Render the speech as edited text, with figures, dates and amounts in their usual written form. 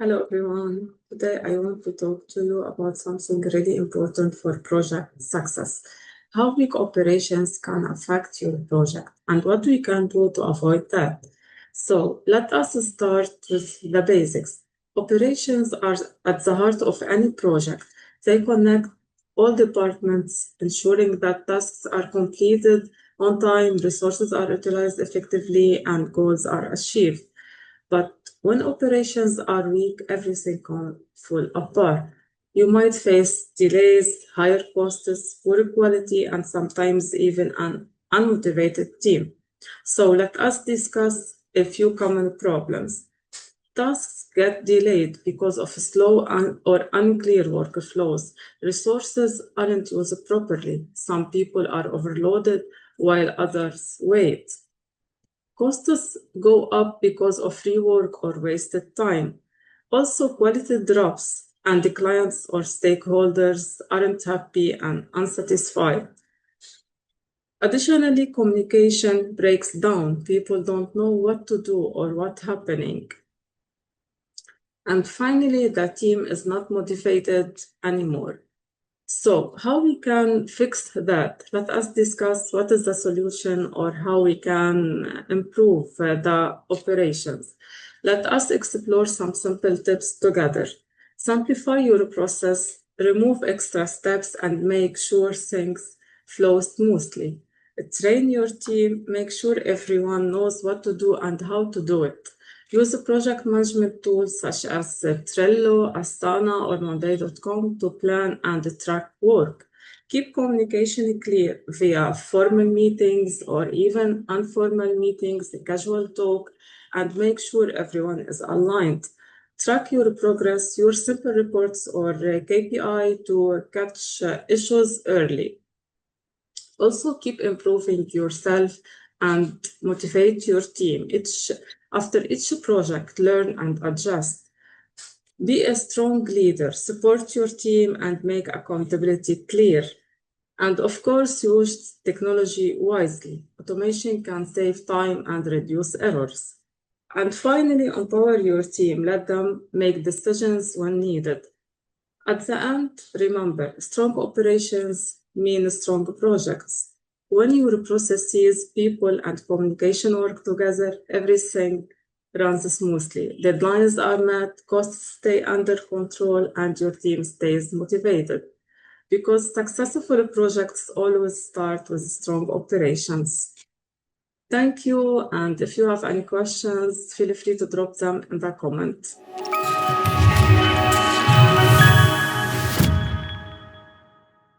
Hello everyone. Today I want to talk to you about something really important for project success. How big operations can affect your project and what we can do to avoid that. So let us start with the basics. Operations are at the heart of any project. They connect all departments, ensuring that tasks are completed on time, resources are utilized effectively, and goals are achieved. But when operations are weak, everything can fall apart. You might face delays, higher costs, poor quality, and sometimes even an unmotivated team. So let us discuss a few common problems. Tasks get delayed because of slow or unclear workflows. Resources aren't used properly. Some people are overloaded while others wait. Costs go up because of rework or wasted time. Also, quality drops, and the clients or stakeholders aren't happy and unsatisfied. Additionally, communication breaks down. People don't know what to do or what's happening. And finally, the team is not motivated anymore. So how we can fix that? Let us discuss what is the solution or how we can improve the operations. Let us explore some simple tips together. Simplify your process, remove extra steps, and make sure things flow smoothly. Train your team, make sure everyone knows what to do and how to do it. Use project management tools such as Trello, Asana, or Monday.com to plan and track work. Keep communication clear via formal meetings or even informal meetings, casual talk, and make sure everyone is aligned. Track your progress, your simple reports or KPI to catch issues early. Also, keep improving yourself and motivate your team. After each project, learn and adjust. Be a strong leader, support your team, and make accountability clear. And of course, use technology wisely. Automation can save time and reduce errors. And finally, empower your team. Let them make decisions when needed. At the end, remember, strong operations mean strong projects. When your processes, people, and communication work together, everything runs smoothly. Deadlines are met, costs stay under control, and your team stays motivated. Because successful projects always start with strong operations. Thank you, and if you have any questions, feel free to drop them in the comment.